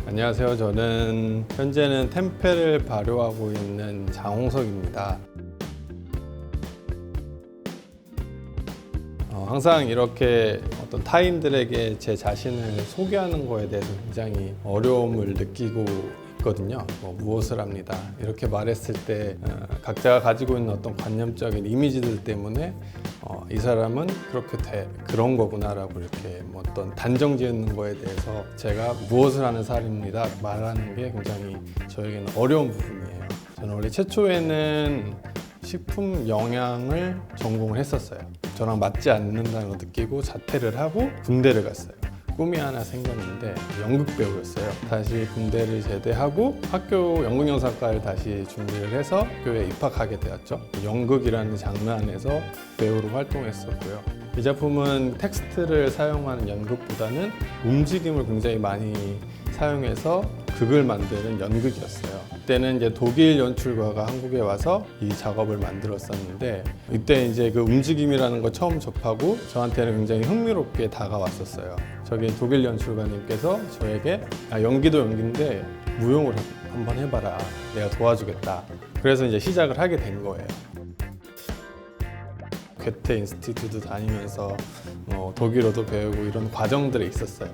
안녕하세요. 저는 현재는 템페를 발효하고 있는 장홍석입니다. 항상 이렇게 어떤 타인들에게 제 자신을 소개하는 거에 대해서 굉장히 어려움을 느끼고 있거든요. 무엇을 합니다. 이렇게 말했을 때 각자가 가지고 있는 어떤 관념적인 이미지들 때문에 이 사람은 그렇게 그런 거구나 라고 이렇게 어떤 단정 지는 거에 대해서 제가 무엇을 하는 사람입니다 말하는 게 굉장히 저에게는 어려운 부분이에요. 저는 원래 최초에는 식품 영양을 전공을 했었어요. 저랑 맞지 않는다는 걸 느끼고 자퇴를 하고 군대를 갔어요. 꿈이 하나 생겼는데 연극 배우였어요. 다시 군대를 제대하고 학교 연극영상과를 다시 준비를 해서 학교에 입학하게 되었죠. 연극이라는 장르 안에서 배우로 활동했었고요. 이 작품은 텍스트를 사용하는 연극보다는 움직임을 굉장히 많이 사용해서 극을 만드는 연극이었어요. 그때는 이제 독일 연출가가 한국에 와서 이 작업을 만들었었는데 이때 이제 그 움직임이라는 거 처음 접하고 저한테는 굉장히 흥미롭게 다가왔었어요. 저기 독일 연출가님께서 저에게 연기도 연기인데 무용을 한번 해봐라. 내가 도와주겠다. 그래서 이제 시작을 하게 된 거예요. 괴테 인스티튜트 다니면서 독일어도 배우고 이런 과정들이 있었어요.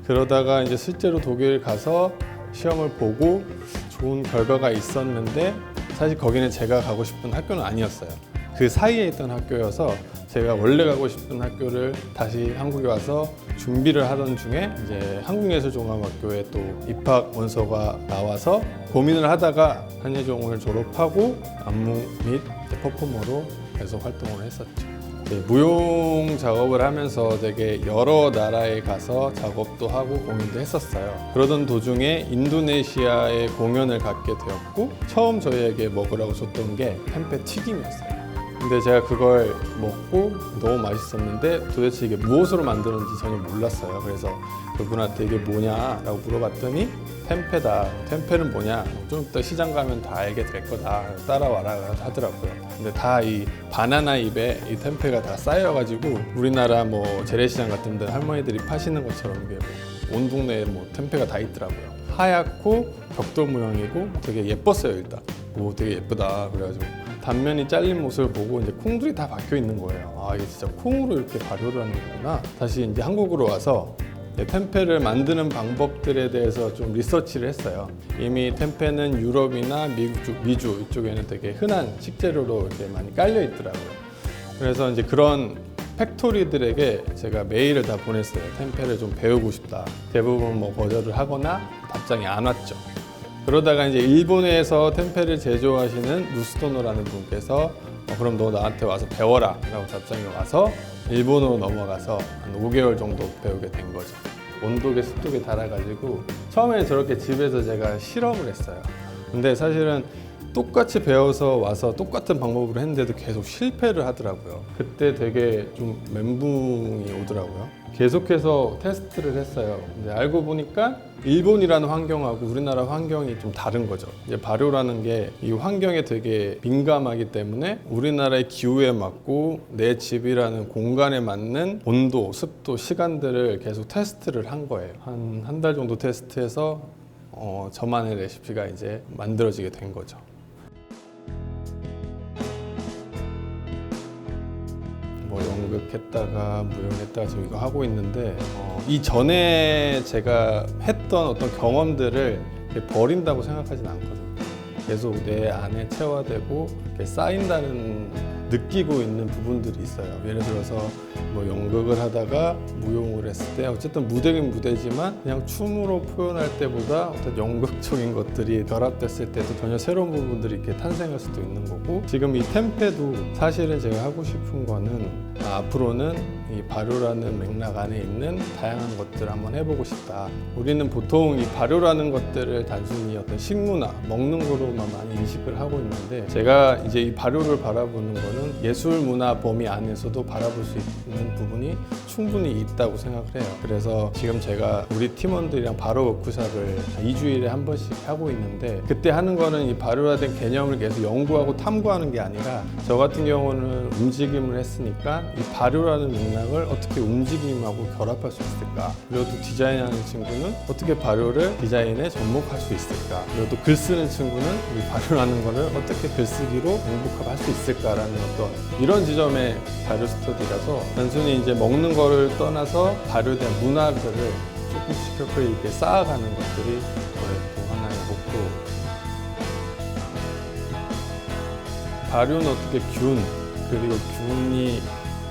그러다가 이제 실제로 독일 가서 시험을 보고 좋은 결과가 있었는데 사실 거기는 제가 가고 싶은 학교는 아니었어요. 그 사이에 있던 학교여서 제가 원래 가고 싶은 학교를 다시 한국에 와서 준비를 하던 중에 이제 한국예술종합학교에 또 입학 원서가 나와서 고민을 하다가 한예종을 졸업하고 안무 및 퍼포머로 계속 활동을 했었죠. 무용 작업을 하면서 되게 여러 나라에 가서 작업도 하고 공연도 했었어요. 그러던 도중에 인도네시아에 공연을 갖게 되었고 처음 저희에게 먹으라고 줬던 게 템페 튀김이었어요. 근데 제가 그걸 먹고 너무 맛있었는데 도대체 이게 무엇으로 만드는지 전혀 몰랐어요. 그래서 그분한테 이게 뭐냐라고 물어봤더니 템페다. 템페는 뭐냐? 좀 이따 시장 가면 다 알게 될 거다. 따라와라 하더라고요. 근데 다 이 바나나 잎에 이 템페가 다 쌓여가지고 우리나라 뭐 재래시장 같은 데 할머니들이 파시는 것처럼 이게 온 동네에 템페가 다 있더라고요. 하얗고 벽돌 모양이고 되게 예뻤어요. 일단 되게 예쁘다. 그래가지고 단면이 잘린 모습을 보고 이제 콩들이 다 박혀 있는 거예요. 이게 진짜 콩으로 이렇게 발효를 하는 거구나. 다시 이제 한국으로 와서 템페를 만드는 방법들에 대해서 좀 리서치를 했어요. 이미 템페는 유럽이나 미주 이쪽에는 되게 흔한 식재료로 이렇게 많이 깔려 있더라고요. 그래서 이제 그런 팩토리들에게 제가 메일을 다 보냈어요. 템페를 좀 배우고 싶다. 대부분 거절을 하거나 답장이 안 왔죠. 그러다가 이제 일본에서 템페를 제조하시는 루스토노라는 분께서 그럼 너 나한테 와서 배워라 라고 답장이 와서 일본으로 넘어가서 한 5개월 정도 배우게 된 거죠. 온도계 습도계 달아가지고 처음에 저렇게 집에서 제가 실험을 했어요. 근데 사실은 똑같이 배워서 와서 똑같은 방법으로 했는데도 계속 실패를 하더라고요. 그때 되게 좀 멘붕이 오더라고요. 계속해서 테스트를 했어요. 근데 알고 보니까 일본이라는 환경하고 우리나라 환경이 좀 다른 거죠. 이제 발효라는 게 이 환경에 되게 민감하기 때문에 우리나라의 기후에 맞고 내 집이라는 공간에 맞는 온도, 습도, 시간들을 계속 테스트를 한 거예요. 한 달 정도 테스트해서 저만의 레시피가 이제 만들어지게 된 거죠. 연극했다가 무용했다가 지금 이거 하고 있는데 이전에 제가 했던 어떤 경험들을 버린다고 생각하진 않거든요. 계속 내 안에 체화되고 쌓인다는 느끼고 있는 부분들이 있어요. 예를 들어서 연극을 하다가 무용을 했을 때 어쨌든 무대긴 무대지만 그냥 춤으로 표현할 때보다 어떤 연극적인 것들이 결합됐을 때도 전혀 새로운 부분들이 이렇게 탄생할 수도 있는 거고 지금 이 템페도 사실은 제가 하고 싶은 거는 앞으로는 이 발효라는 맥락 안에 있는 다양한 것들을 한번 해보고 싶다. 우리는 보통 이 발효라는 것들을 단순히 어떤 식문화, 먹는 거로만 많이 인식을 하고 있는데 제가 이제 이 발효를 바라보는 거는 예술 문화 범위 안에서도 바라볼 수 있는 부분이 충분히 있다고 생각을 해요. 그래서 지금 제가 우리 팀원들이랑 발효 워크숍을 2주일에 한 번씩 하고 있는데 그때 하는 거는 이 발효화된 개념을 계속 연구하고 탐구하는 게 아니라 저 같은 경우는 움직임을 했으니까 이 발효라는 맥락 맥락을 어떻게 움직임하고 결합할 수 있을까? 그리고 또 디자인하는 친구는 어떻게 발효를 디자인에 접목할 수 있을까? 그리고 또 글 쓰는 친구는 이 발효라는 거를 어떻게 글쓰기로 행복할 수 있을까라는 어떤 이런 지점의 발효 스터디라서 단순히 이제 먹는 거를 떠나서 발효에 대한 문화들을 조금씩 이렇게 쌓아가는 것들이 저의 또 하나의 목표. 발효는 어떻게 균, 그리고 균이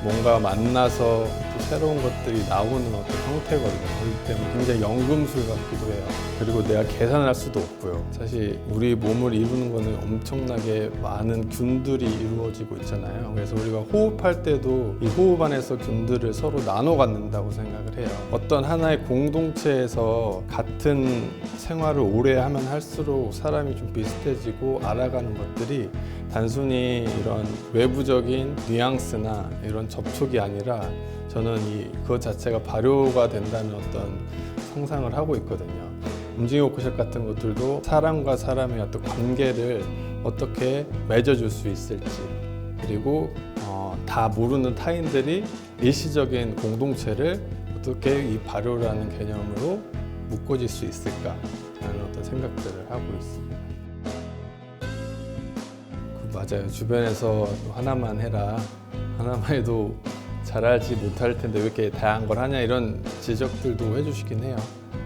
뭔가 만나서 또 새로운 것들이 나오는 어떤 형태거든요. 그렇기 때문에 굉장히 연금술 같기도 해요. 그리고 내가 계산할 수도 없고요. 사실 우리 몸을 이루는 거는 엄청나게 많은 균들이 이루어지고 있잖아요. 그래서 우리가 호흡할 때도 이 호흡 안에서 균들을 서로 나눠 갖는다고 생각을 해요. 어떤 하나의 공동체에서 같은 생활을 오래 하면 할수록 사람이 좀 비슷해지고 알아가는 것들이 단순히 이런 외부적인 뉘앙스나 이런 접촉이 아니라 저는 그것 자체가 발효가 된다는 어떤 상상을 하고 있거든요. 움직임 워크숍 같은 것들도 사람과 사람의 어떤 관계를 어떻게 맺어줄 수 있을지, 그리고 다 모르는 타인들이 일시적인 공동체를 어떻게 이 발효라는 개념으로 묶어질 수 있을까라는 어떤 생각들을 하고 있습니다. 맞아요. 주변에서 하나만 해라, 하나만 해도 잘하지 못할 텐데 왜 이렇게 다양한 걸 하냐, 이런 지적들도 해주시긴 해요.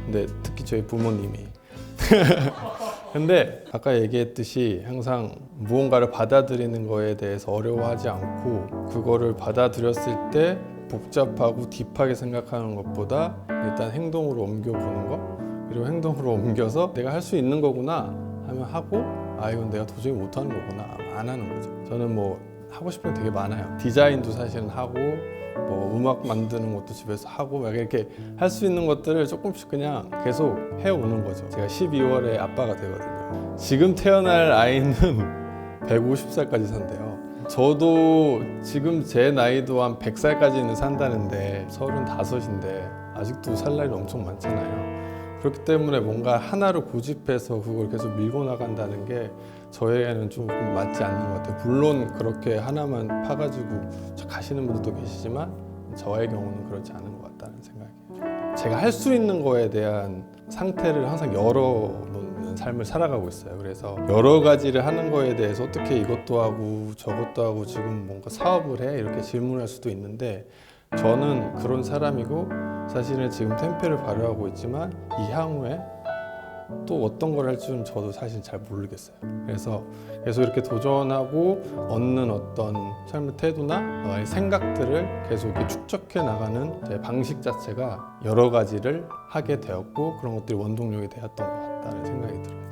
근데 특히 저희 부모님이 근데 아까 얘기했듯이 항상 무언가를 받아들이는 거에 대해서 어려워하지 않고, 그거를 받아들였을 때 복잡하고 딥하게 생각하는 것보다 일단 행동으로 옮겨보는 거, 그리고 행동으로 옮겨서 내가 할 수 있는 거구나 하면 하고, 이건 내가 도저히 못하는 거구나 안 하는 거죠. 저는 뭐 하고 싶은 게 되게 많아요. 디자인도 사실은 하고, 뭐 음악 만드는 것도 집에서 하고, 막 이렇게 할 수 있는 것들을 조금씩 그냥 계속 해오는 거죠. 제가 12월에 아빠가 되거든요. 지금 태어날 아이는 150살까지 산대요. 저도 지금 제 나이도 한 100살까지는 산다는데 35인데 아직도 살 날이 엄청 많잖아요. 그렇기 때문에 뭔가 하나를 고집해서 그걸 계속 밀고 나간다는 게 저에게는 좀 맞지 않는 것 같아요. 물론 그렇게 하나만 파가지고 가시는 분들도 계시지만 저의 경우는 그렇지 않은 것 같다는 생각이에요. 제가 할 수 있는 거에 대한 상태를 항상 열어놓는 삶을 살아가고 있어요. 그래서 여러 가지를 하는 거에 대해서 어떻게 이것도 하고 저것도 하고 지금 뭔가 사업을 해? 이렇게 질문할 수도 있는데, 저는 그런 사람이고 사실은 지금 템페를 발효하고 있지만 이 향후에 또 어떤 걸 할지는 저도 사실 잘 모르겠어요. 그래서 계속 이렇게 도전하고 얻는 어떤 삶의 태도나 나의 생각들을 계속 이렇게 축적해 나가는 제 방식 자체가 여러 가지를 하게 되었고, 그런 것들이 원동력이 되었던 것 같다는 생각이 들어요.